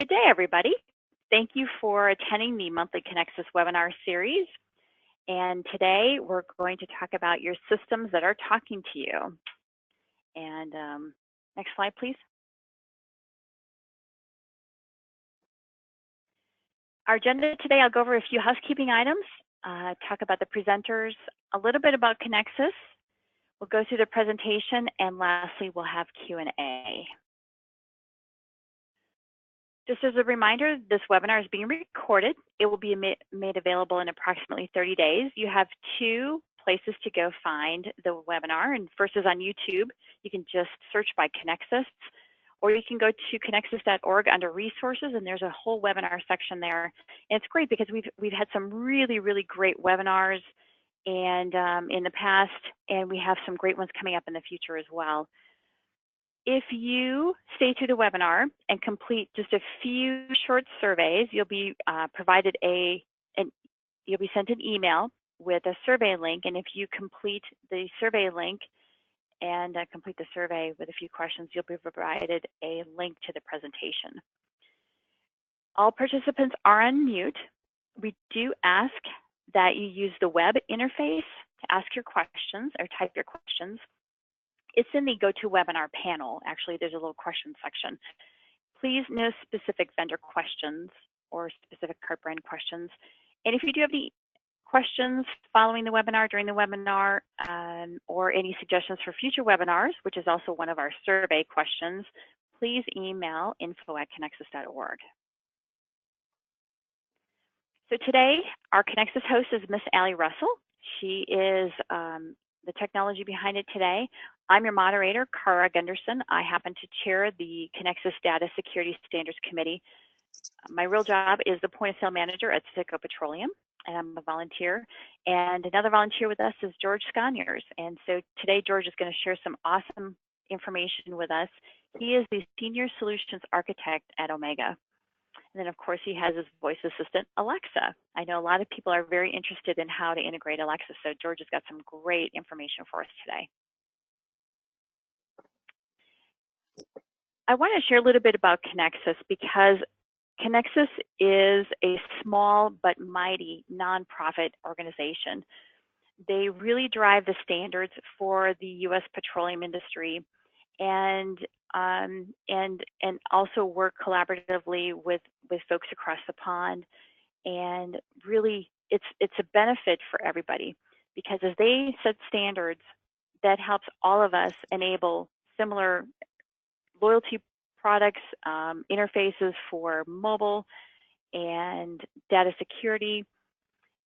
Good day, everybody. Thank you for attending the monthly Conexxus webinar series. And today we're going to talk about your systems that are talking to you. And next slide, please. Our agenda today, I'll go over a few housekeeping items, talk about the presenters, a little bit about Conexxus. We'll go through the presentation, and lastly, we'll have Q&A. Just as a reminder, this webinar is being recorded. It will be made available in approximately 30 days. You have two places to go find the webinar, and first is on YouTube. You can just search by Conexxus, or you can go to conexxus.org under resources, and there's a whole webinar section there. And it's great because we've had some really great webinars and in the past, and we have some great ones coming up in the future as well. If you stay through the webinar and complete just a few short surveys, you'll be provided you'll be sent an email with a survey link. And if you complete the survey link and complete the survey with a few questions, you'll be provided a link to the presentation. All participants are on mute. We do ask that you use the web interface to ask your questions or type your questions. It's in the GoToWebinar panel. Actually, there's a little question section. Please, no specific vendor questions or specific cart brand questions. And if you do have any questions following the webinar, during the webinar, or any suggestions for future webinars, which is also one of our survey questions, please email info@conexxus.org. So today, our Conexxus host is Miss Allie Russell. She is the technology behind it today. I'm your moderator, Cara Gunderson. I happen to chair the Conexxus Data Security Standards Committee. My real job is the point of sale manager at Citgo Petroleum, and I'm a volunteer. And another volunteer with us is George Sconiers. And so today, George is going to share some awesome information with us. He is the Senior Solutions Architect at Omega. And then, of course, he has his voice assistant, Alexa. I know a lot of people are very interested in how to integrate Alexa, so George has got some great information for us today. I want to share a little bit about Conexxus because Conexxus is a small but mighty nonprofit organization. They really drive the standards for the U.S. petroleum industry and also work collaboratively with folks across the pond. And really, it's a benefit for everybody because as they set standards, that helps all of us enable similar loyalty products, interfaces for mobile and data security.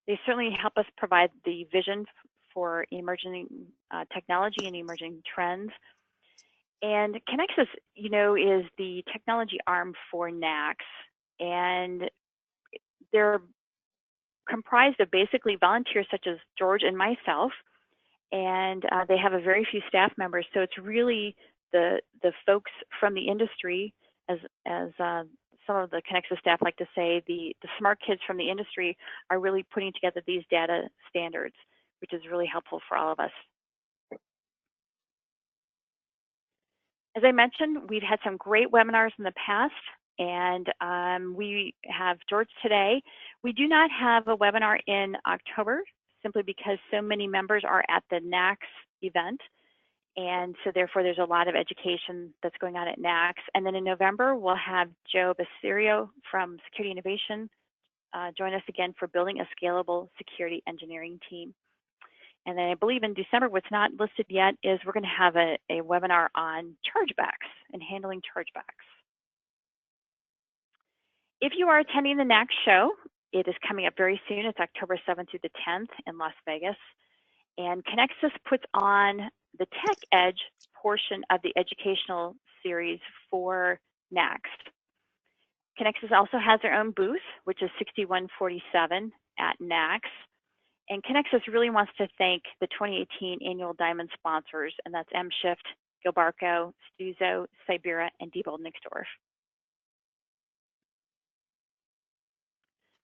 They certainly help us provide the vision for emerging technology and emerging trends. And Conexxus, you know, is the technology arm for NACS, and they're comprised of basically volunteers such as George and myself, and they have a very few staff members. So it's really the folks from the industry, as some of the Conexxus staff like to say, the smart kids from the industry are really putting together these data standards, which is really helpful for all of us. As I mentioned, we've had some great webinars in the past, and we have George today. We do not have a webinar in October, simply because so many members are at the NACS event. And so therefore, there's a lot of education that's going on at NACS. And then in November, we'll have Joe Basirio from Security Innovation join us again for building a scalable security engineering team. And then I believe in December, what's not listed yet is we're going to have a webinar on chargebacks and handling chargebacks. If you are attending the NACS show, it is coming up very soon. It's October 7th through the 10th in Las Vegas. And Conexxus puts on the Tech Edge portion of the educational series for NACS. Conexxus also has their own booth, which is 6147 at NACS. And Conexxus really wants to thank the 2018 annual Diamond sponsors, and that's M-Shift, Gilbarco, Stuzo, Sibera, and Diebold Nixdorf.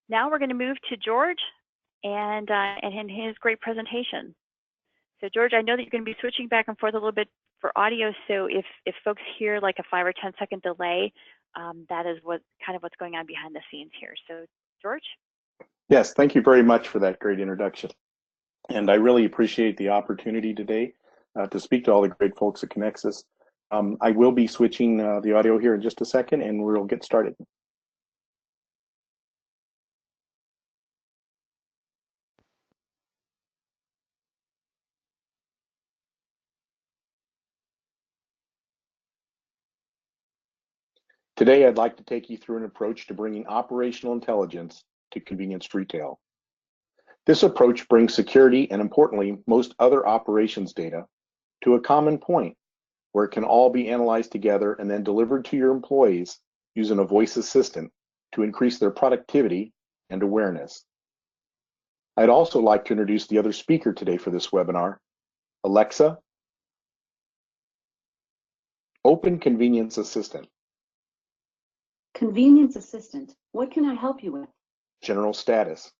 Now we're going to move to George and his great presentation. So George, I know that you're going to be switching back and forth a little bit for audio, so if folks hear like a 5 or 10 second delay, that is what's going on behind the scenes here. So, George? Yes, thank you very much for that great introduction. And I really appreciate the opportunity today to speak to all the great folks at Conexxus. I will be switching the audio here in just a second, and we'll get started. Today, I'd like to take you through an approach to bringing operational intelligence to convenience retail. This approach brings security and, importantly, most other operations data to a common point where it can all be analyzed together and then delivered to your employees using a voice assistant to increase their productivity and awareness. I'd also like to introduce the other speaker today for this webinar. Alexa, open Convenience Assistant. Convenience Assistant, what can I help you with? General status.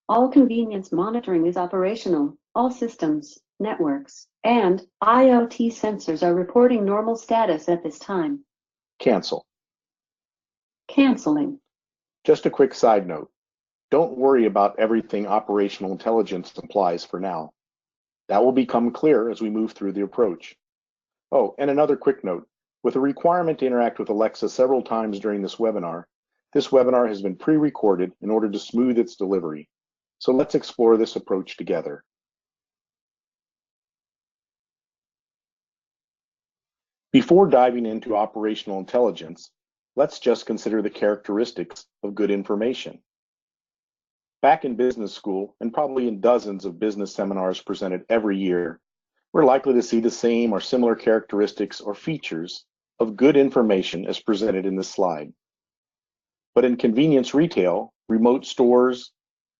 All convenience monitoring is operational. All systems, networks, and IoT sensors are reporting normal status at this time. Cancel. Canceling. Just a quick side note. Don't worry about everything operational intelligence implies for now. That will become clear as we move through the approach. Oh, and another quick note. With a requirement to interact with Alexa several times during this webinar has been pre-recorded in order to smooth its delivery. So let's explore this approach together. Before diving into operational intelligence, let's just consider the characteristics of good information. Back in business school, and probably in dozens of business seminars presented every year, we're likely to see the same or similar characteristics or features of good information as presented in this slide. But in convenience retail, remote stores,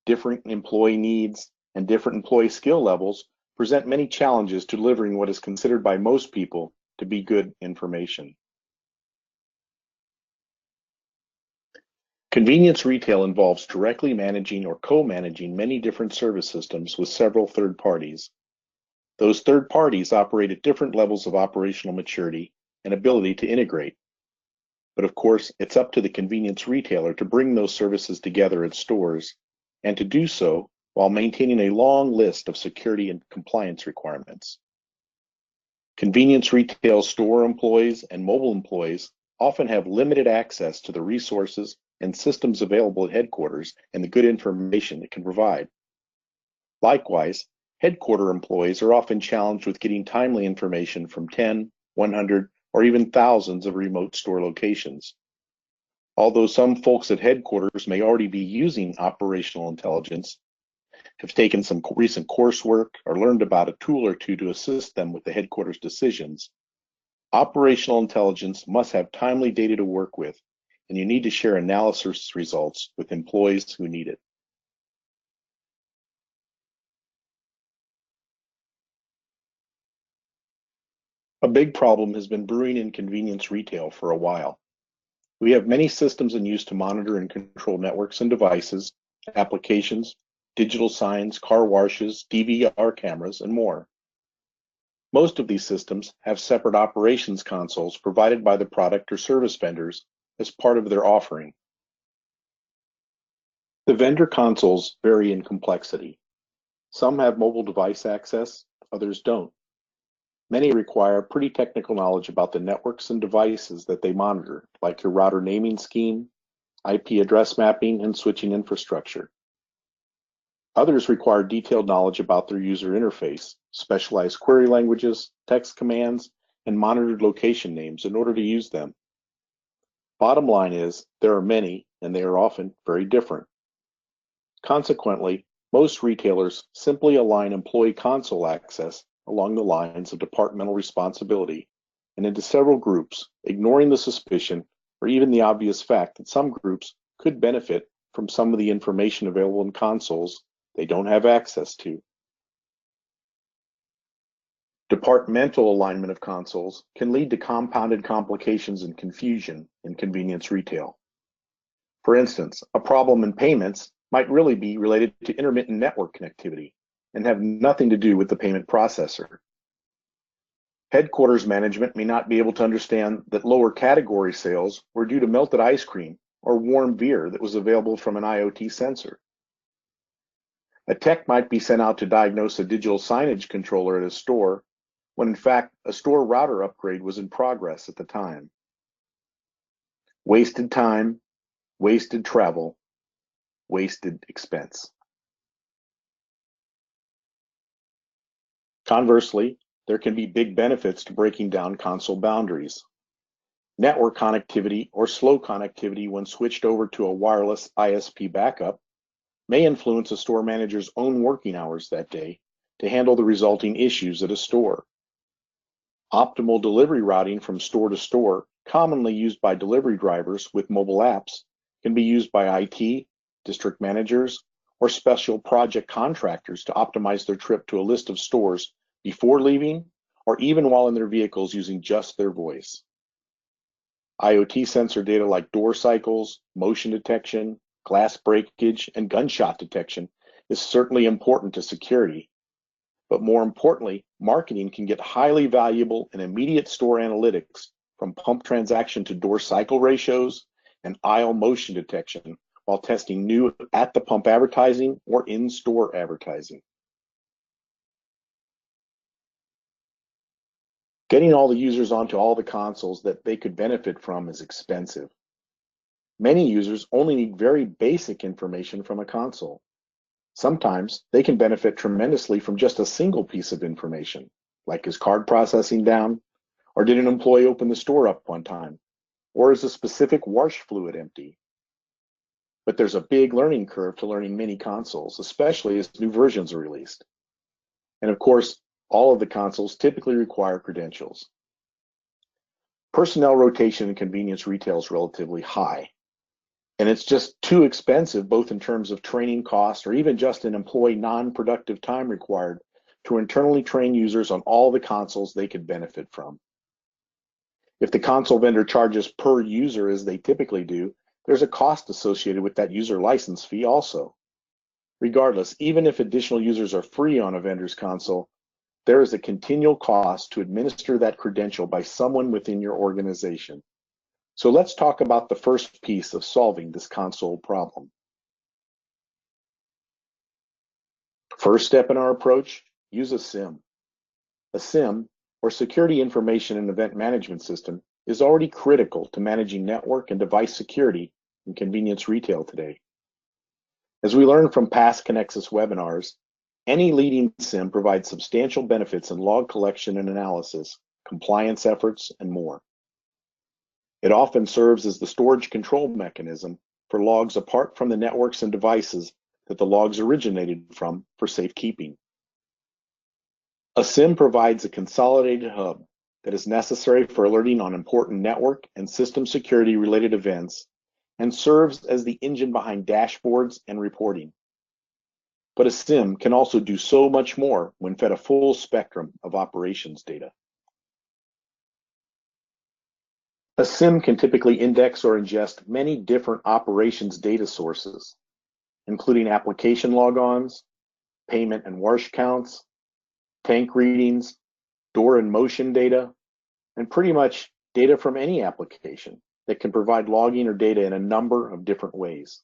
different employee needs, and different employee skill levels present many challenges to delivering what is considered by most people to be good information. Convenience retail involves directly managing or co-managing many different service systems with several third parties. Those third parties operate at different levels of operational maturity and ability to integrate. But of course, it's up to the convenience retailer to bring those services together at stores and to do so while maintaining a long list of security and compliance requirements. Convenience retail store employees and mobile employees often have limited access to the resources and systems available at headquarters and the good information it can provide. Likewise, headquarter employees are often challenged with getting timely information from 10, 100, or even thousands of remote store locations. Although some folks at headquarters may already be using operational intelligence, have taken some recent coursework, or learned about a tool or two to assist them with the headquarters decisions, operational intelligence must have timely data to work with, and you need to share analysis results with employees who need it. A big problem has been brewing in convenience retail for a while. We have many systems in use to monitor and control networks and devices, applications, digital signs, car washes, DVR cameras, and more. Most of these systems have separate operations consoles provided by the product or service vendors as part of their offering. The vendor consoles vary in complexity. Some have mobile device access, others don't. Many require pretty technical knowledge about the networks and devices that they monitor, like your router naming scheme, IP address mapping, and switching infrastructure. Others require detailed knowledge about their user interface, specialized query languages, text commands, and monitored location names in order to use them. Bottom line is, there are many, and they are often very different. Consequently, most retailers simply align employee console access along the lines of departmental responsibility and into several groups, ignoring the suspicion or even the obvious fact that some groups could benefit from some of the information available in consoles they don't have access to. Departmental alignment of consoles can lead to compounded complications and confusion in convenience retail. For instance, a problem in payments might really be related to intermittent network connectivity and have nothing to do with the payment processor. Headquarters management may not be able to understand that lower category sales were due to melted ice cream or warm beer that was available from an IoT sensor. A tech might be sent out to diagnose a digital signage controller at a store when in fact a store router upgrade was in progress at the time. Wasted time, wasted travel, wasted expense. Conversely, there can be big benefits to breaking down console boundaries. Network connectivity or slow connectivity when switched over to a wireless ISP backup may influence a store manager's own working hours that day to handle the resulting issues at a store. Optimal delivery routing from store to store, commonly used by delivery drivers with mobile apps, can be used by IT, district managers, or special project contractors to optimize their trip to a list of stores before leaving or even while in their vehicles using just their voice. IoT sensor data like door cycles, motion detection, glass breakage, and gunshot detection is certainly important to security. But more importantly, marketing can get highly valuable and immediate store analytics from pump transaction to door cycle ratios and aisle motion detection while testing new at-the-pump advertising or in-store advertising. Getting all the users onto all the consoles that they could benefit from is expensive. Many users only need very basic information from a console. Sometimes they can benefit tremendously from just a single piece of information, like is card processing down, or did an employee open the store up one time, or is a specific wash fluid empty? But there's a big learning curve to learning many consoles, especially as new versions are released. And of course, all of the consoles typically require credentials. Personnel rotation in convenience retail is relatively high, and it's just too expensive both in terms of training costs or even just in employee non-productive time required to internally train users on all the consoles they could benefit from. If the console vendor charges per user as they typically do, there's a cost associated with that user license fee also. Regardless, even if additional users are free on a vendor's console, there is a continual cost to administer that credential by someone within your organization. So let's talk about the first piece of solving this console problem. First step in our approach, use a SIEM. A SIEM, or Security Information and Event Management System, is already critical to managing network and device security in convenience retail today. As we learned from past Conexxus webinars, any leading SIEM provides substantial benefits in log collection and analysis, compliance efforts, and more. It often serves as the storage control mechanism for logs apart from the networks and devices that the logs originated from for safekeeping. A SIEM provides a consolidated hub that is necessary for alerting on important network and system security related events and serves as the engine behind dashboards and reporting. But a SIEM can also do so much more when fed a full spectrum of operations data. A SIEM can typically index or ingest many different operations data sources, including application logons, payment and wash counts, tank readings, door and motion data, and pretty much data from any application that can provide logging or data in a number of different ways.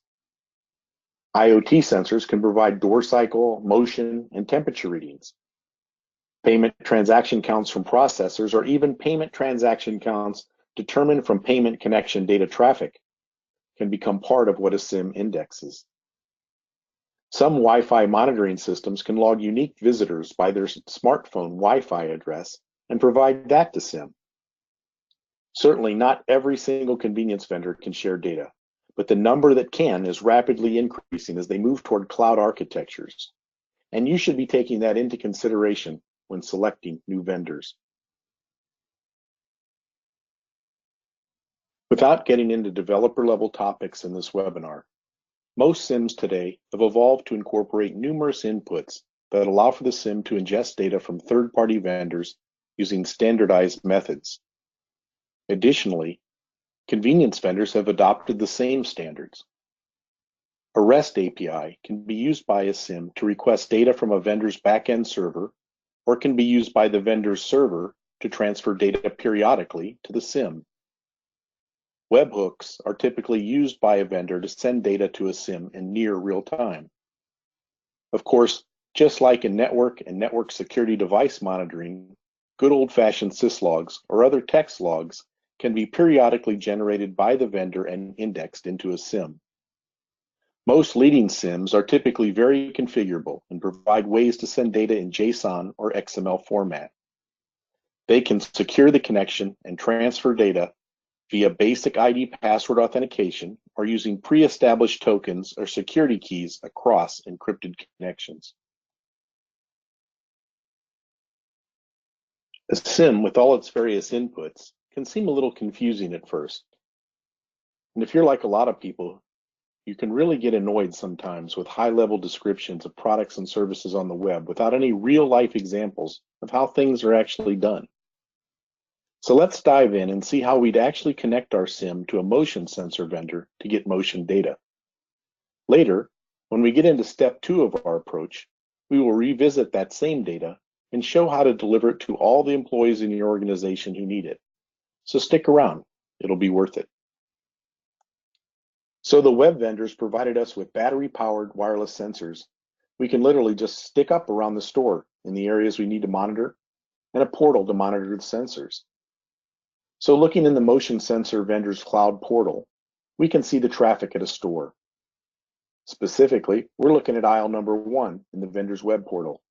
IoT sensors can provide door cycle, motion, and temperature readings. Payment transaction counts from processors or even payment transaction counts determined from payment connection data traffic can become part of what a SIEM indexes. Some Wi-Fi monitoring systems can log unique visitors by their smartphone Wi-Fi address and provide that to SIEM. Certainly not every single convenience vendor can share data, but the number that can is rapidly increasing as they move toward cloud architectures. And you should be taking that into consideration when selecting new vendors. Without getting into developer level topics in this webinar, most SIEMs today have evolved to incorporate numerous inputs that allow for the SIEM to ingest data from third-party vendors using standardized methods. Additionally, convenience vendors have adopted the same standards. A REST API can be used by a SIEM to request data from a vendor's backend server, or can be used by the vendor's server to transfer data periodically to the SIEM. Webhooks are typically used by a vendor to send data to a SIEM in near real time. Of course, just like in network and network security device monitoring, good old-fashioned syslogs or other text logs can be periodically generated by the vendor and indexed into a SIEM. Most leading SIEMs are typically very configurable and provide ways to send data in JSON or XML format. They can secure the connection and transfer data via basic ID password authentication or using pre-established tokens or security keys across encrypted connections. A SIEM with all its various inputs can seem a little confusing at first. And if you're like a lot of people, you can really get annoyed sometimes with high-level descriptions of products and services on the web without any real-life examples of how things are actually done. So let's dive in and see how we'd actually connect our SIEM to a motion sensor vendor to get motion data. Later, when we get into step 2 of our approach, we will revisit that same data and show how to deliver it to all the employees in your organization who need it. So stick around, it'll be worth it. So the web vendors provided us with battery-powered wireless sensors we can literally just stick up around the store in the areas we need to monitor, and a portal to monitor the sensors. So looking in the motion sensor vendor's cloud portal, we can see the traffic at a store. Specifically, we're looking at aisle number 1 in the vendor's web portal.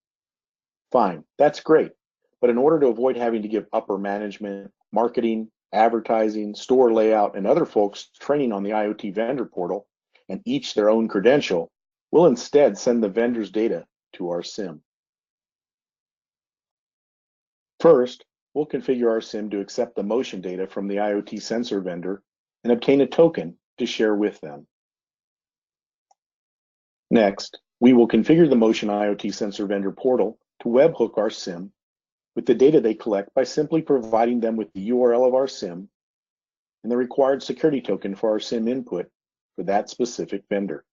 Fine, that's great, but in order to avoid having to give upper management, marketing, advertising, store layout, and other folks training on the IoT vendor portal, and each their own credential, we'll instead send the vendor's data to our SIEM. First, we'll configure our SIEM to accept the motion data from the IoT sensor vendor and obtain a token to share with them. Next, we will configure the motion IoT sensor vendor portal to webhook our SIEM with the data they collect by simply providing them with the URL of our SIEM and the required security token for our SIEM input for that specific vendor.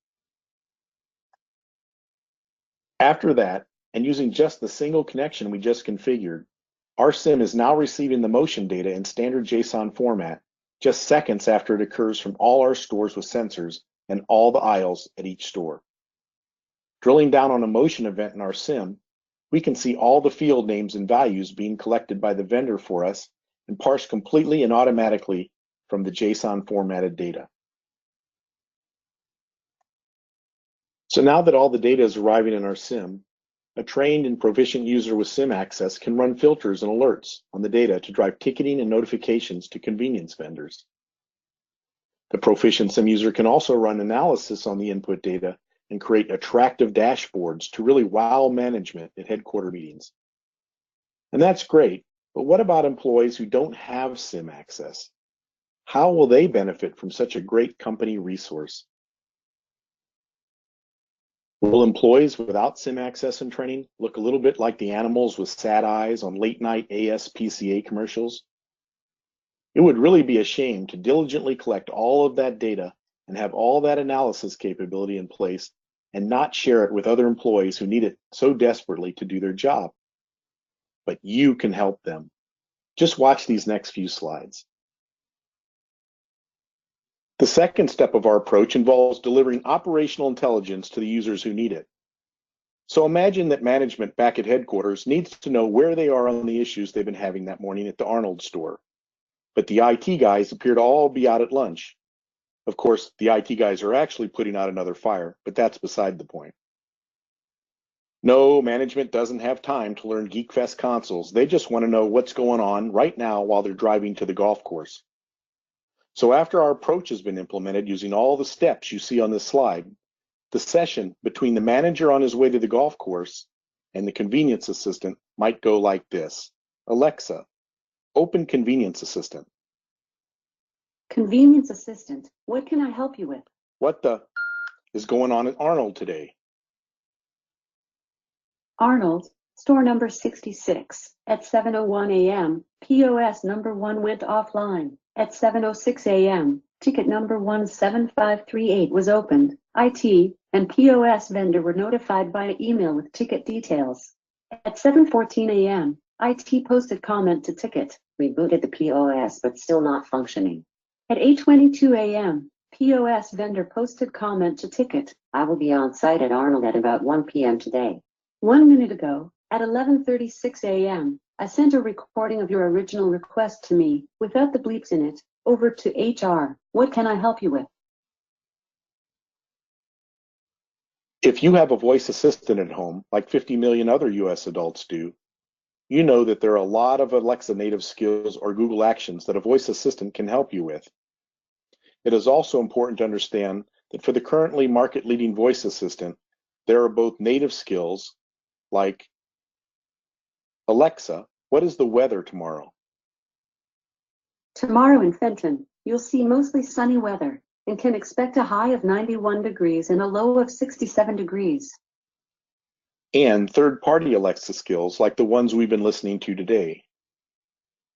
After that, and using just the single connection we just configured, our SIEM is now receiving the motion data in standard JSON format just seconds after it occurs from all our stores with sensors and all the aisles at each store. Drilling down on a motion event in our SIEM, we can see all the field names and values being collected by the vendor for us and parsed completely and automatically from the JSON formatted data. So now that all the data is arriving in our SIEM, a trained and proficient user with SIEM access can run filters and alerts on the data to drive ticketing and notifications to convenience vendors. The proficient SIEM user can also run analysis on the input data and create attractive dashboards to really wow management at headquarter meetings. And that's great, but what about employees who don't have SIEM access? How will they benefit from such a great company resource? Will employees without SIEM access and training look a little bit like the animals with sad eyes on late-night ASPCA commercials? It would really be a shame to diligently collect all of that data and have all that analysis capability in place and not share it with other employees who need it so desperately to do their job. But you can help them. Just watch these next few slides. The second step of our approach involves delivering operational intelligence to the users who need it. So imagine that management back at headquarters needs to know where they are on the issues they've been having that morning at the Arnold store. But the IT guys appear to all be out at lunch. Of course, the IT guys are actually putting out another fire, but that's beside the point. No, management doesn't have time to learn GeekFest consoles. They just want to know what's going on right now while they're driving to the golf course. So after our approach has been implemented using all the steps you see on this slide, the session between the manager on his way to the golf course and the convenience assistant might go like this. Alexa, open Convenience Assistant. Convenience Assistant, what can I help you with? What the is going on at Arnold today? Arnold, store number 66, at 7:01 a.m. POS number 1 went offline. At 7:06 a.m., ticket number 17538 was opened. IT and POS vendor were notified by email with ticket details. At 7:14 a.m., IT posted comment to ticket. Rebooted the POS, but still not functioning. At 8:22 a.m., POS vendor posted comment to ticket. I will be on site at Arnold at about 1 p.m. today. 1 minute ago, at 11:36 a.m., I sent a recording of your original request to me, without the bleeps in it, over to HR. What can I help you with? If you have a voice assistant at home, like 50 million other US adults do, you know that there are a lot of Alexa native skills or Google actions that a voice assistant can help you with. It is also important to understand that for the currently market-leading voice assistant, there are both native skills like, Alexa, what is the weather tomorrow? Tomorrow in Fenton, you'll see mostly sunny weather and can expect a high of 91 degrees and a low of 67 degrees. And third-party Alexa skills like the ones we've been listening to today.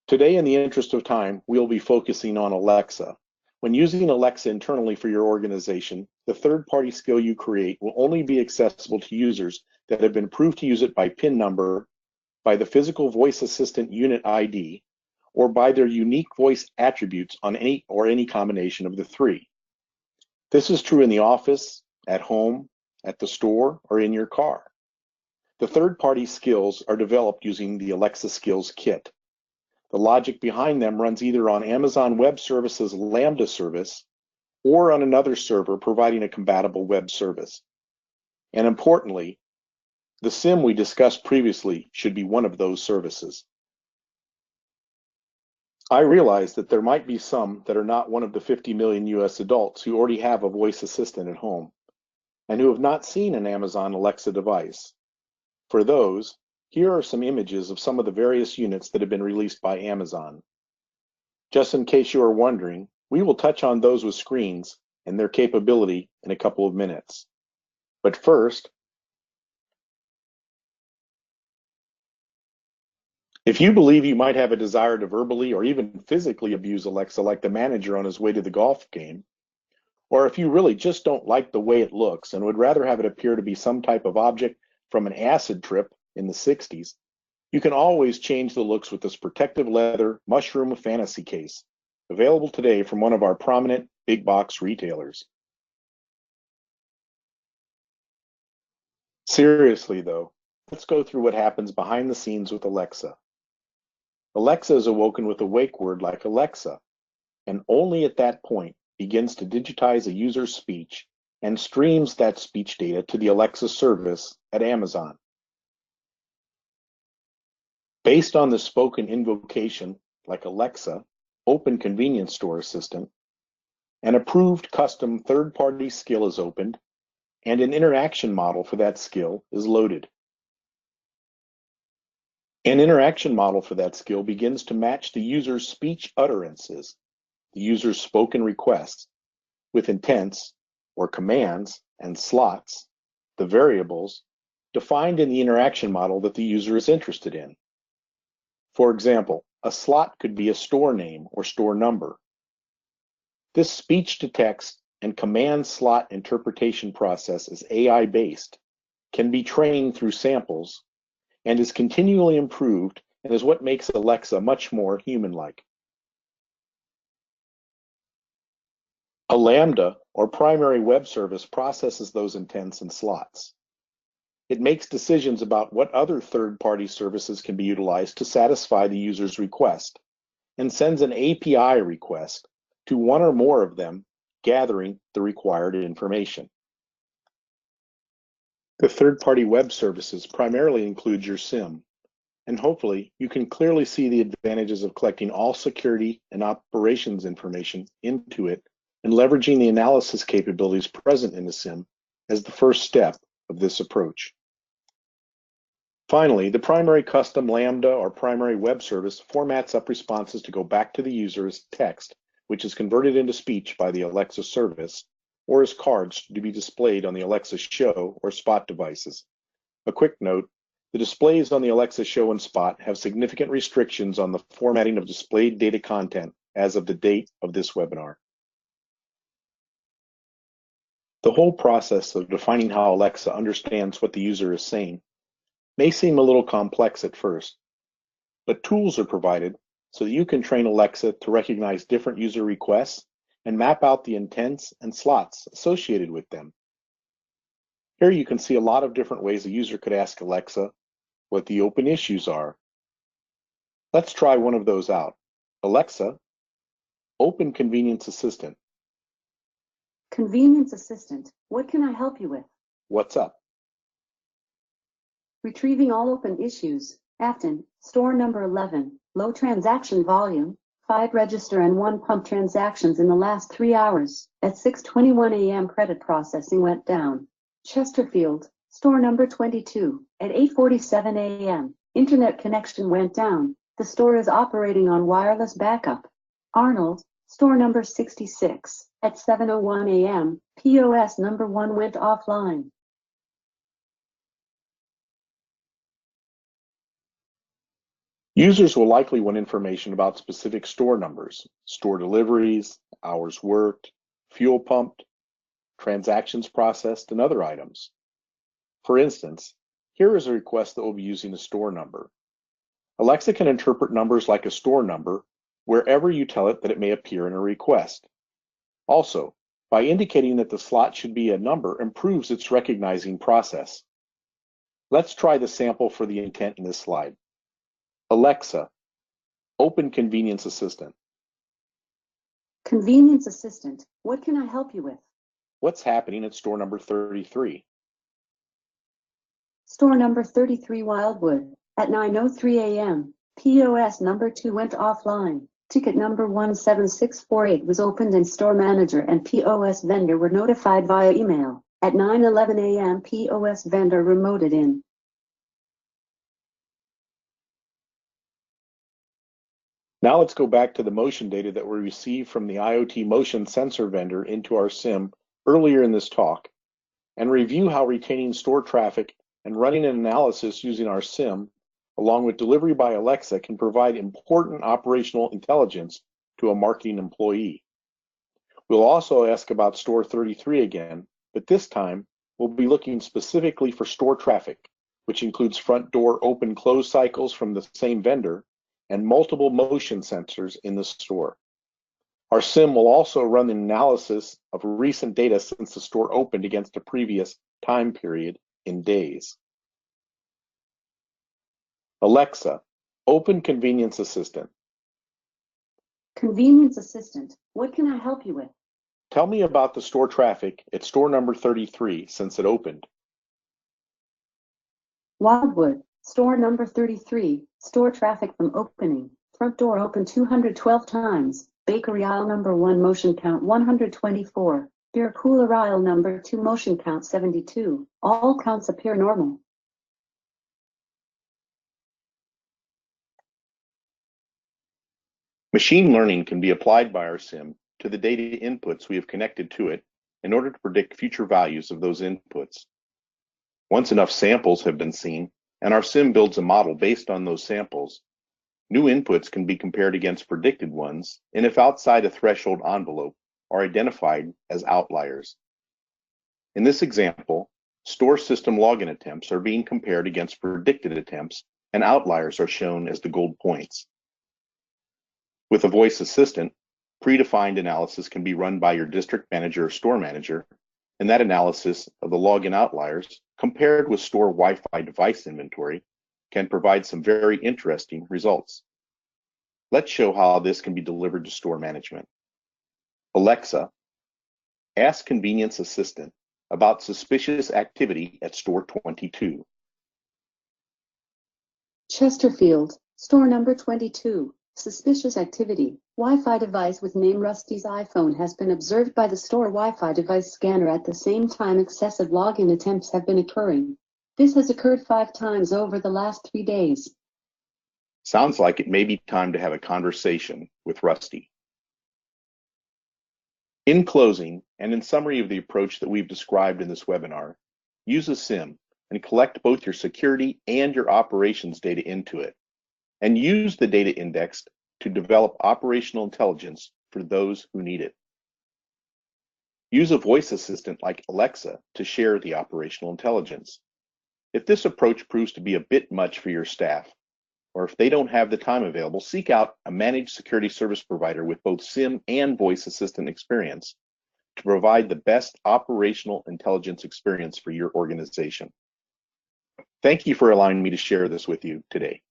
Today, in the interest of time, we'll be focusing on Alexa. When using Alexa internally for your organization, the third-party skill you create will only be accessible to users that have been approved to use it by PIN number, by the physical voice assistant unit ID, or by their unique voice attributes on any combination of the three. This is true in the office, at home, at the store, or in your car. The third-party skills are developed using the Alexa Skills Kit. The logic behind them runs either on Amazon Web Services Lambda service or on another server providing a compatible web service. And importantly, the SIEM we discussed previously should be one of those services. I realize that there might be some that are not one of the 50 million US adults who already have a voice assistant at home and who have not seen an Amazon Alexa device. For those, here are some images of some of the various units that have been released by Amazon. Just in case you are wondering, we will touch on those with screens and their capability in a couple of minutes. But first, if you believe you might have a desire to verbally or even physically abuse Alexa like the manager on his way to the golf game, or if you really just don't like the way it looks and would rather have it appear to be some type of object from an acid trip in the 60s, you can always change the looks with this protective leather mushroom fantasy case, available today from one of our prominent big box retailers. Seriously though, let's go through what happens behind the scenes with Alexa. Alexa is awoken with a wake word like Alexa, and only at that point begins to digitize a user's speech and streams that speech data to the Alexa service at Amazon. Based on the spoken invocation like Alexa, open convenience store assistant, an approved custom third-party skill is opened, and an interaction model for that skill is loaded. An interaction model for that skill begins to match the user's speech utterances, the user's spoken requests, with intents or commands and slots, the variables, defined in the interaction model that the user is interested in. For example, a slot could be a store name or store number. This speech-to-text and command slot interpretation process is AI-based, can be trained through samples, and is continually improved and is what makes Alexa much more human-like. A Lambda, or primary web service, processes those intents and slots. It makes decisions about what other third-party services can be utilized to satisfy the user's request, and sends an API request to one or more of them, gathering the required information. The third-party web services primarily include your SIEM, and hopefully you can clearly see the advantages of collecting all security and operations information into it and leveraging the analysis capabilities present in the SIEM as the first step of this approach. Finally, the primary custom Lambda or primary web service formats up responses to go back to the user as text, which is converted into speech by the Alexa service, or as cards to be displayed on the Alexa Show or Spot devices. A quick note, the displays on the Alexa Show and Spot have significant restrictions on the formatting of displayed data content as of the date of this webinar. The whole process of defining how Alexa understands what the user is saying may seem a little complex at first, but tools are provided so that you can train Alexa to recognize different user requests and map out the intents and slots associated with them. Here you can see a lot of different ways a user could ask Alexa what the open issues are. Let's try one of those out. Alexa, open Convenience Assistant. Convenience Assistant, what can I help you with? What's up? Retrieving all open issues. Afton, store number 11, low transaction volume, 5 register and 1 pump transactions in the last 3 hours. At 6:21 a.m. credit processing went down. Chesterfield, store number 22, at 8:47 a.m. internet connection went down. The store is operating on wireless backup. Arnold, store number 66, at 7:01 a.m. POS number 1 went offline. Users will likely want information about specific store numbers, store deliveries, hours worked, fuel pumped, transactions processed, and other items. For instance, here is a request that will be using a store number. Alexa can interpret numbers like a store number wherever you tell it that it may appear in a request. Also, by indicating that the slot should be a number improves its recognizing process. Let's try the sample for the intent in this slide. Alexa, open Convenience Assistant. Convenience Assistant, what can I help you with? What's happening at store number 33? Store number 33 Wildwood, at 9:03 a.m. POS number 2 went offline. Ticket number 17648 was opened and store manager and POS vendor were notified via email. At 9:11 a.m. POS vendor remoted in. Now let's go back to the motion data that we received from the IoT motion sensor vendor into our SIEM earlier in this talk, and review how retaining store traffic and running an analysis using our SIEM, along with delivery by Alexa, can provide important operational intelligence to a marketing employee. We'll also ask about store 33 again, but this time we'll be looking specifically for store traffic, which includes front door open-close cycles from the same vendor and multiple motion sensors in the store. Our SIEM will also run an analysis of recent data since the store opened against a previous time period in days. Alexa, open Convenience Assistant. Convenience Assistant, what can I help you with? Tell me about the store traffic at store number 33 since it opened. Wildwood, store number 33, store traffic from opening. Front door open 212 times. Bakery aisle number 1 motion count 124. Beer cooler aisle number 2 motion count 72. All counts appear normal. Machine learning can be applied by our SIEM to the data inputs we have connected to it in order to predict future values of those inputs. Once enough samples have been seen, and our SIEM builds a model based on those samples, new inputs can be compared against predicted ones, and if outside a threshold envelope, are identified as outliers. In this example, store system login attempts are being compared against predicted attempts, and outliers are shown as the gold points. With a voice assistant, predefined analysis can be run by your district manager or store manager, and that analysis of the login outliers compared with store Wi-Fi device inventory can provide some very interesting results. Let's show how this can be delivered to store management. Alexa, ask Convenience Assistant about suspicious activity at store 22. Chesterfield, store number 22. Suspicious activity. Wi-Fi device with name Rusty's iPhone has been observed by the store Wi-Fi device scanner. At the same time, excessive login attempts have been occurring. This has occurred 5 times over the last 3 days. Sounds like it may be time to have a conversation with Rusty. In closing, and in summary of the approach that we've described in this webinar, use a SIEM and collect both your security and your operations data into it, and use the data indexed to develop operational intelligence for those who need it. Use a voice assistant like Alexa to share the operational intelligence. If this approach proves to be a bit much for your staff, or if they don't have the time available, seek out a managed security service provider with both SIEM and voice assistant experience to provide the best operational intelligence experience for your organization. Thank you for allowing me to share this with you today.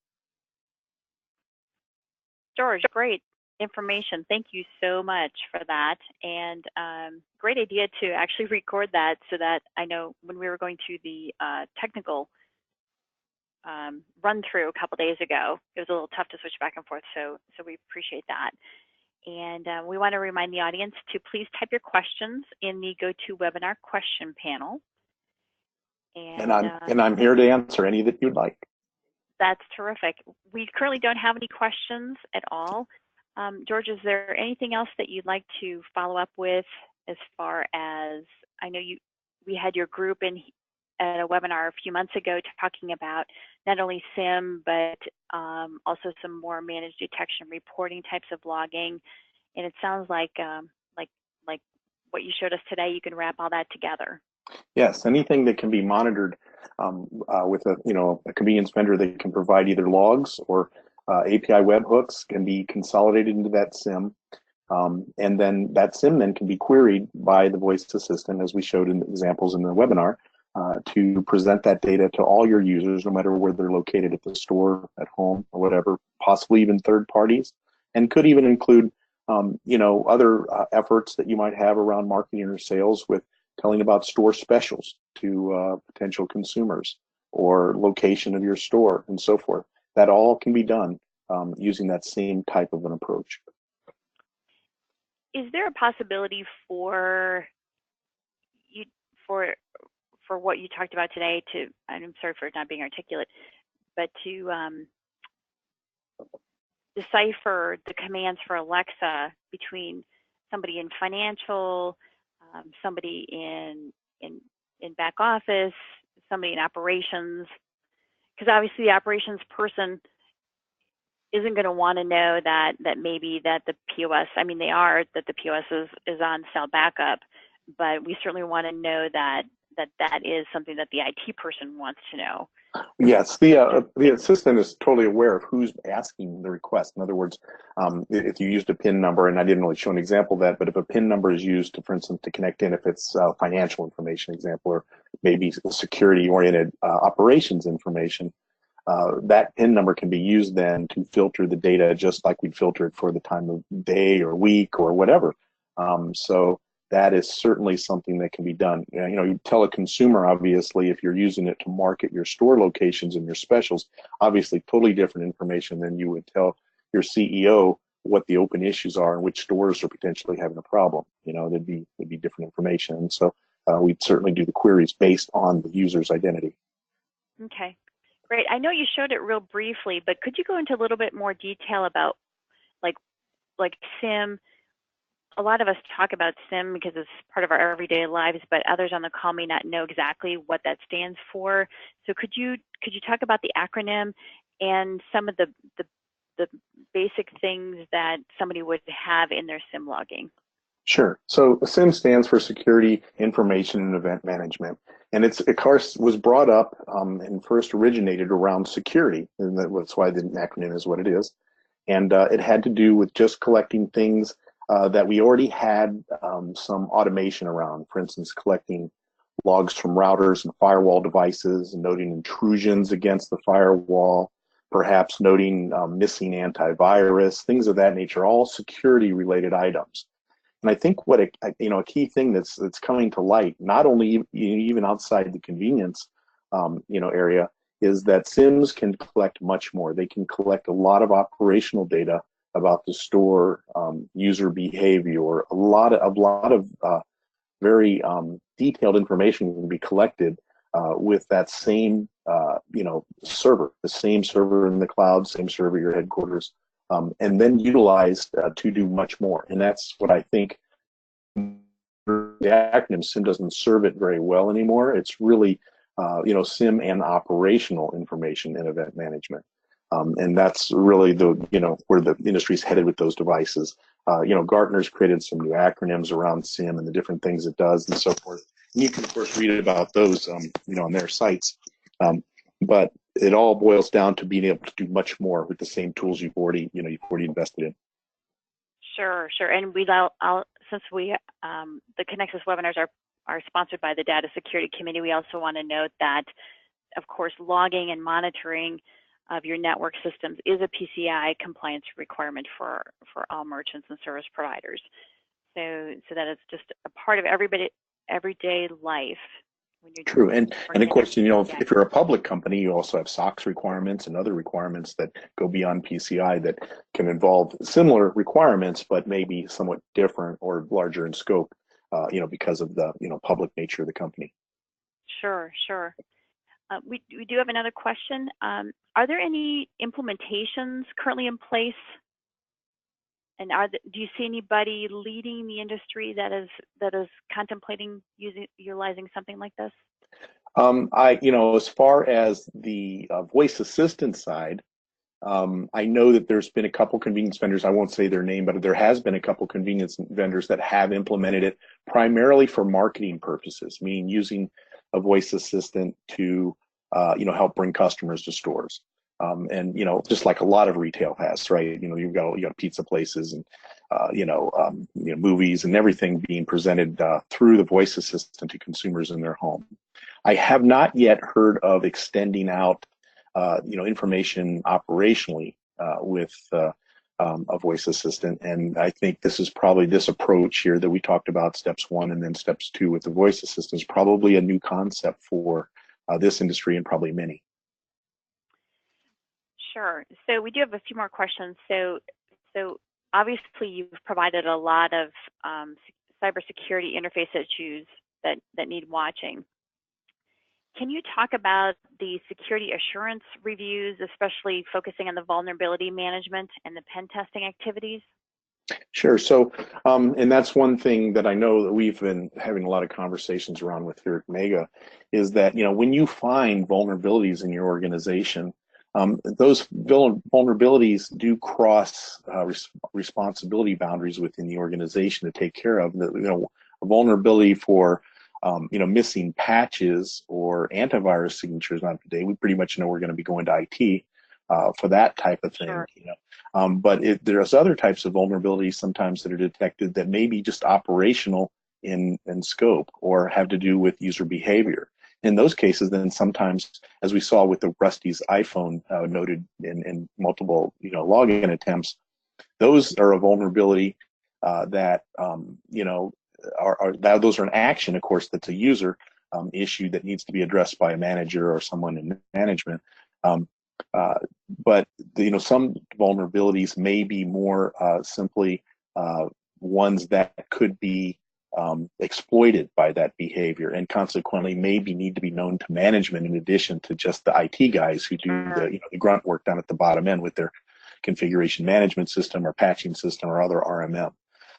George, great information. Thank you so much for that. And great idea to actually record that so that I know when we were going through the technical run through a couple days ago, it was a little tough to switch back and forth. So we appreciate that. And we want to remind the audience to please type your questions in the GoToWebinar question panel. And I'm here to answer any that you'd like. That's terrific. We currently don't have any questions at all. George, is there anything else that you'd like to follow up with as far as, I know we had your group in at a webinar a few months ago talking about not only SIEM, but also some more managed detection reporting types of logging. And it sounds like what you showed us today, you can wrap all that together. Yes, anything that can be monitored with a convenience vendor that can provide either logs or API webhooks can be consolidated into that SIEM. And then that SIEM then can be queried by the voice assistant, as we showed in the examples in the webinar, to present that data to all your users, no matter where they're located, at the store, at home, or whatever, possibly even third parties, and could even include other efforts that you might have around marketing or sales, with telling about store specials to potential consumers, or location of your store, and so forth. That all can be done using that same type of an approach. Is there a possibility for what you talked about today to, and I'm sorry for not being articulate, but to decipher the commands for Alexa between somebody in financial, somebody in back office, somebody in operations? Because obviously the operations person isn't going to want to know that maybe that the POS, I mean, they are, that the POS is on cell backup, but we certainly want to know that is something that the IT person wants to know. Yes, the assistant is totally aware of who's asking the request. In other words, if you used a PIN number, and I didn't really show an example of that, but if a PIN number is used to, for instance, to connect in, if it's financial information example, or maybe security-oriented operations information, that PIN number can be used then to filter the data, just like we'd filter it for the time of day or week or whatever. So that is certainly something that can be done. You tell a consumer, obviously, if you're using it to market your store locations and your specials, obviously totally different information than you would tell your CEO what the open issues are and which stores are potentially having a problem. There'd be different information. And so we'd certainly do the queries based on the user's identity. Okay, great. I know you showed it real briefly, but could you go into a little bit more detail about like SIEM? A lot of us talk about SIEM because it's part of our everyday lives, but others on the call may not know exactly what that stands for. So could you talk about the acronym and some of the basic things that somebody would have in their SIEM logging? Sure. So SIEM stands for Security Information and Event Management. And it, of course, was brought up and first originated around security. And that's why the acronym is what it is. And it had to do with just collecting things that we already had some automation around. For instance, collecting logs from routers and firewall devices, and noting intrusions against the firewall, perhaps noting missing antivirus, things of that nature, all security-related items. And I think what a key thing that's coming to light, not only even outside the convenience area, is that SIEMs can collect much more. They can collect a lot of operational data about the store, user behavior. A lot of very detailed information can be collected with that same server, the same server in the cloud, same server at your headquarters, and then utilized to do much more. And that's what I think the acronym SIEM doesn't serve it very well anymore. It's really SIEM and operational information and event management. And that's really where the industry's headed with those devices. Gartner's created some new acronyms around SIEM and the different things it does and so forth. And you can, of course, read about those, on their sites. But it all boils down to being able to do much more with the same tools you've already invested in. Sure, sure. And since we the Conexxus webinars are sponsored by the Data Security Committee, we also want to note that, of course, logging and monitoring of your network systems is a PCI compliance requirement for all merchants and service providers. So that it's just a part of everyday life. When you're True, and of course, if you're a public company, you also have SOX requirements and other requirements that go beyond PCI that can involve similar requirements, but maybe somewhat different or larger in scope, because of the public nature of the company. Sure, sure. We do have another question. Are there any implementations currently in place? And do you see anybody leading the industry that is contemplating utilizing something like this? As far as the voice assistant side, I know that there's been a couple convenience vendors. I won't say their name, but there has been a couple convenience vendors that have implemented it primarily for marketing purposes, meaning using a voice assistant to help bring customers to stores. And just like a lot of retail has, right? You've got pizza places and movies and everything being presented through the voice assistant to consumers in their home. I have not yet heard of extending out information operationally with a voice assistant, and I think this is probably this approach here that we talked about, steps 1 and then steps 2 with the voice assistant, is probably a new concept for this industry and probably many. Sure. So we do have a few more questions. So obviously you've provided a lot of cybersecurity interface issues that need watching. Can you talk about the security assurance reviews, especially focusing on the vulnerability management and the pen testing activities? Sure. So, and that's one thing that I know that we've been having a lot of conversations around with here at Mega, is that when you find vulnerabilities in your organization, those vulnerabilities do cross responsibility boundaries within the organization to take care of. A vulnerability for missing patches or antivirus signatures not up to date, we pretty much know we're going to be going to IT for that type of thing. Sure. But there's other types of vulnerabilities sometimes that are detected that may be just operational in scope or have to do with user behavior. In those cases, then sometimes, as we saw with the Rusty's iPhone noted in multiple login attempts, those are a vulnerability that those are an action, of course, that's a user issue that needs to be addressed by a manager or someone in management. But some vulnerabilities may be more simply ones that could be exploited by that behavior, and consequently maybe need to be known to management in addition to just the IT guys who do the grunt work down at the bottom end with their configuration management system or patching system or other RMM.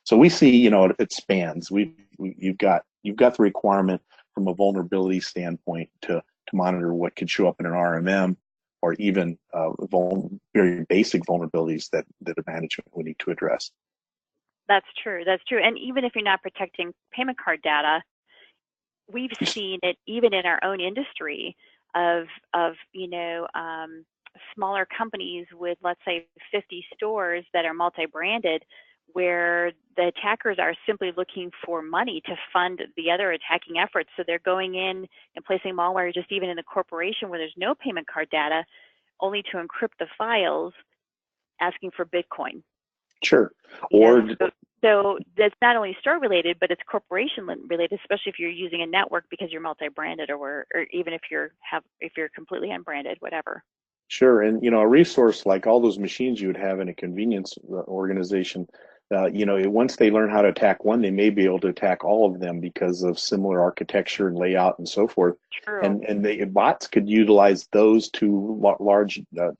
So we see, it spans. You've got the requirement from a vulnerability standpoint to monitor what could show up in an RMM, or even very basic vulnerabilities that a management would need to address. That's true. That's true. And even if you're not protecting payment card data, we've seen it even in our own industry of smaller companies with, let's say, 50 stores that are multi-branded, where the attackers are simply looking for money to fund the other attacking efforts. So they're going in and placing malware just even in the corporation where there's no payment card data, only to encrypt the files, asking for Bitcoin. Sure. So that's not only store related, but it's corporation related, especially if you're using a network because you're multi-branded, or even if you're completely unbranded, whatever. Sure. And a resource like all those machines you would have in a convenience organization, once they learn how to attack one, they may be able to attack all of them because of similar architecture and layout and so forth. True. And the bots could utilize those to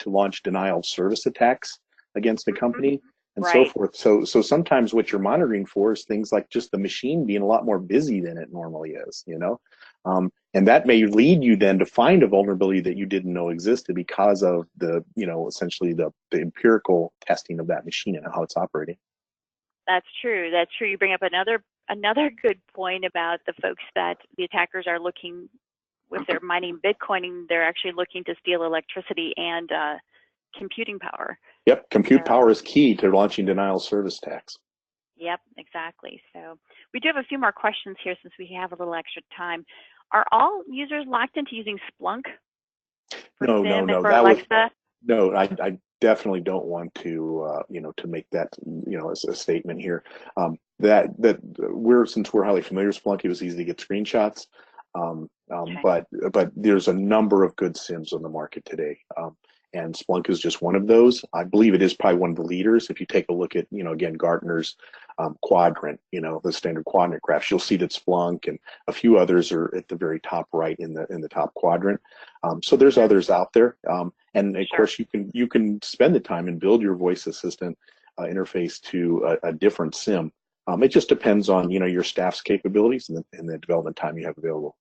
launch denial of service attacks against a company and so forth. So sometimes what you're monitoring for is things like just the machine being a lot more busy than it normally is, and that may lead you then to find a vulnerability that you didn't know existed because of the, essentially the empirical testing of that machine and how it's operating. That's true. That's true. You bring up another good point about the folks that the attackers are looking if they're mining Bitcoin, they're actually looking to steal electricity and computing power. Yep, compute power is key to launching denial of service attacks. Yep, exactly. So we do have a few more questions here since we have a little extra time. Are all users locked into using Splunk for No, SIEM no, and no. for Alexa? No, I definitely don't want to, to make that, as a statement here. Since we're highly familiar with Splunk, it was easy to get screenshots. Okay. But there's a number of good SIEMs on the market today. And Splunk is just one of those. I believe it is probably one of the leaders. If you take a look at, again, Gartner's quadrant, the standard quadrant graphs, you'll see that Splunk and a few others are at the very top right in the top quadrant. So there's others out there. And of course, you can spend the time and build your voice assistant interface to a different SIEM. It just depends on, your staff's capabilities and the development time you have available.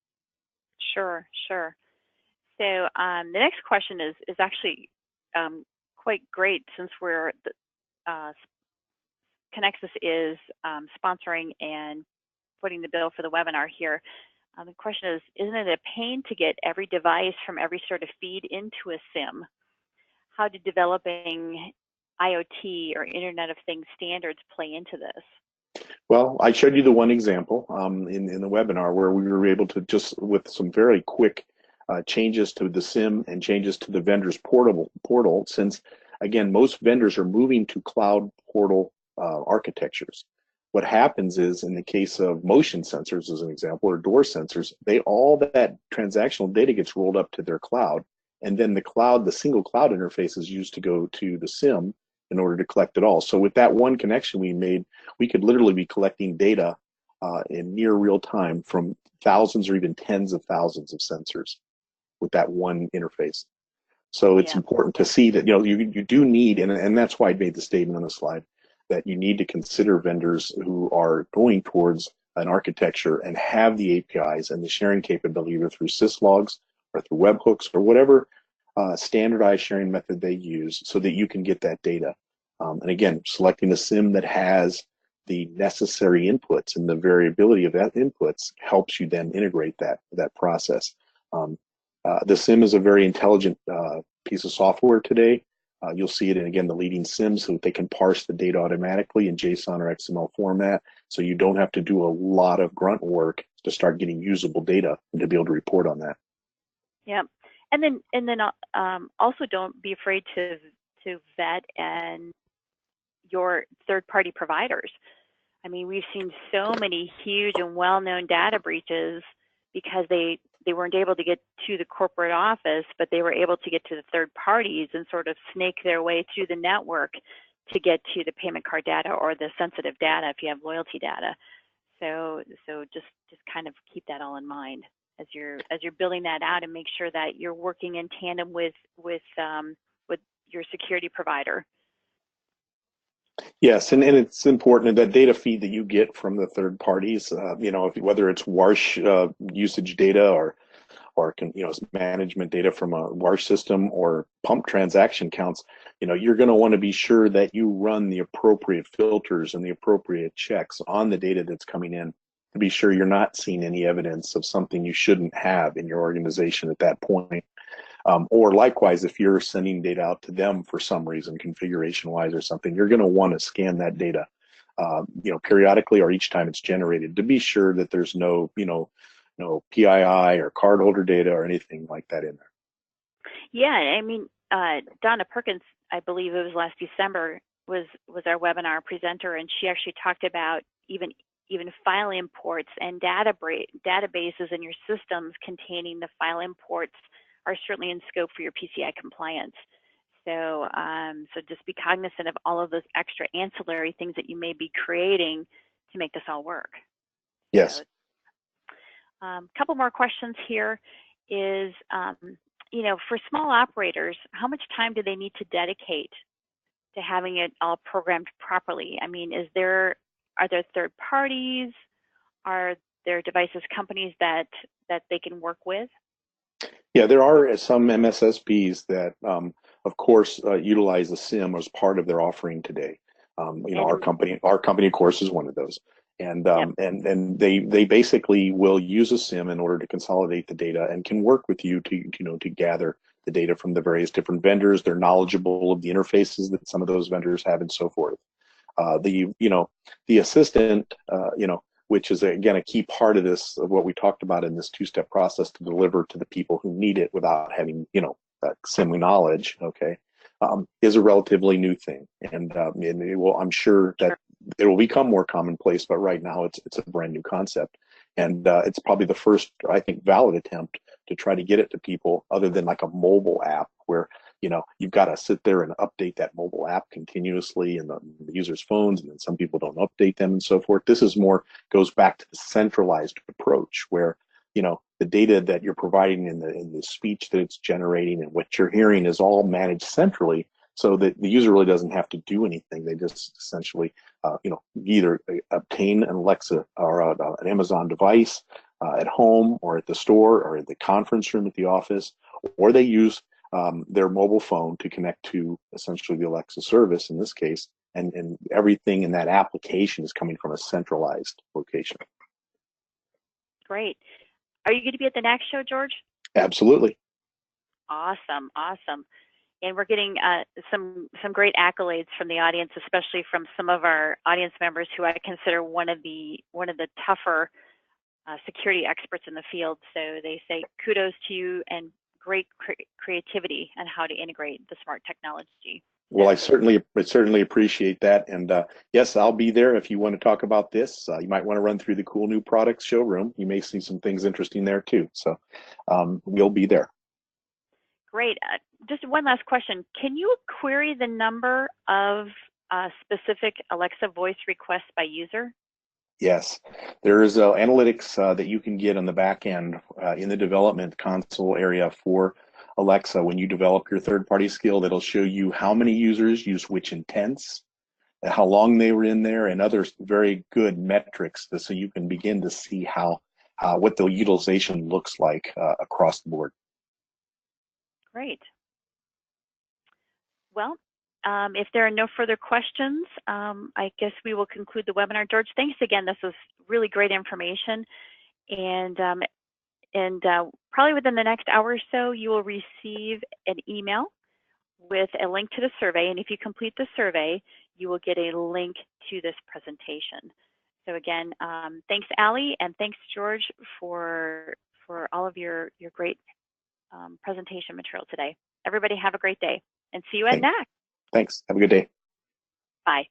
Sure, sure. So the next question is actually quite great since we're Conexxus is sponsoring and footing the bill for the webinar here. The question is, isn't it a pain to get every device from every sort of feed into a SIEM? How did developing IoT or Internet of Things standards play into this? Well, I showed you the one example in the webinar where we were able to just with some very quick changes to the SIEM and changes to the vendor's portal, since again, most vendors are moving to cloud portal architectures. What happens is, in the case of motion sensors, as an example, or door sensors, all that transactional data gets rolled up to their cloud, and then the single cloud interface is used to go to the SIEM in order to collect it all. So with that one connection we made, we could literally be collecting data in near real time from thousands or even tens of thousands of sensors with that one interface. So it's important to see that you do need, and that's why I made the statement on the slide, that you need to consider vendors who are going towards an architecture and have the APIs and the sharing capability either through syslogs or through webhooks or whatever standardized sharing method they use so that you can get that data. And again, selecting a SIEM that has the necessary inputs and the variability of that inputs helps you then integrate that process. The SIEM is a very intelligent piece of software today. You'll see it in, again, the leading SIEMs so that they can parse the data automatically in JSON or XML format, so you don't have to do a lot of grunt work to start getting usable data and to be able to report on that. Yeah, and then also don't be afraid to vet and your third-party providers. I mean, we've seen so many huge and well-known data breaches because they weren't able to get to the corporate office, but they were able to get to the third parties and sort of snake their way through the network to get to the payment card data or the sensitive data if you have loyalty data. So just kind of keep that all in mind as you're building that out, and make sure that you're working in tandem with your security provider. Yes, and it's important that data feed that you get from the third parties, whether it's WARSH usage data or management data from a WARSH system or pump transaction counts, you're going to want to be sure that you run the appropriate filters and the appropriate checks on the data that's coming in to be sure you're not seeing any evidence of something you shouldn't have in your organization at that point. Or likewise, if you're sending data out to them for some reason, configuration-wise or something, you're going to want to scan that data, periodically or each time it's generated to be sure that there's no PII or cardholder data or anything like that in there. Yeah, I mean, Donna Perkins, I believe it was last December, was our webinar presenter, and she actually talked about even file imports and databases in your systems containing the file imports are certainly in scope for your PCI compliance. So just be cognizant of all of those extra ancillary things that you may be creating to make this all work. Yes. So, couple more questions here is, for small operators, how much time do they need to dedicate to having it all programmed properly? I mean, are there third parties? Are there devices companies that they can work with? Yeah, there are some MSSPs that, of course, utilize the SIEM as part of their offering today. Our company, of course, is one of those. And Yep. and they basically will use a SIEM in order to consolidate the data and can work with you to to gather the data from the various different vendors. They're knowledgeable of the interfaces that some of those vendors have and so forth. The assistant, which is again a key part of this, of what we talked about in this two-step process to deliver to the people who need it without having SIM knowledge. Okay, is a relatively new thing, and it will, I'm sure that it will become more commonplace. But right now, it's a brand new concept, and it's probably the first, I think, valid attempt to try to get it to people, other than like a mobile app where you've got to sit there and update that mobile app continuously in the user's phones, and then some people don't update them and so forth. This is more, goes back to the centralized approach where the data that you're providing in the speech that it's generating and what you're hearing is all managed centrally, so that the user really doesn't have to do anything. They just essentially either obtain an Alexa or an Amazon device at home or at the store or at the conference room at the office, or they use their mobile phone to connect to essentially the Alexa service in this case, and everything in that application is coming from a centralized location. Great. Are you going to be at the next show, George? Absolutely. Awesome, awesome. And we're getting some great accolades from the audience, especially from some of our audience members who I consider one of the tougher security experts in the field. So they say kudos to you and great creativity on how to integrate the smart technology. Well, I certainly appreciate that, and yes, I'll be there if you want to talk about this. You might want to run through the cool new products showroom. You may see some things interesting there too. So we'll be there. Great. Just one last question. Can you query the number of specific Alexa voice requests by user? Yes, there is analytics that you can get on the back end in the development console area for Alexa. When you develop your third-party skill, that'll show you how many users use which intents, how long they were in there, and other very good metrics, so you can begin to see how what the utilization looks like across the board. Great. Well, if there are no further questions, I guess we will conclude the webinar. George, thanks again. This was really great information. And probably within the next hour or so, you will receive an email with a link to the survey. And if you complete the survey, you will get a link to this presentation. So again, thanks, Allie, and thanks, George, for all of your great presentation material today. Everybody have a great day, and see you at NAC. Thanks. Have a good day. Bye.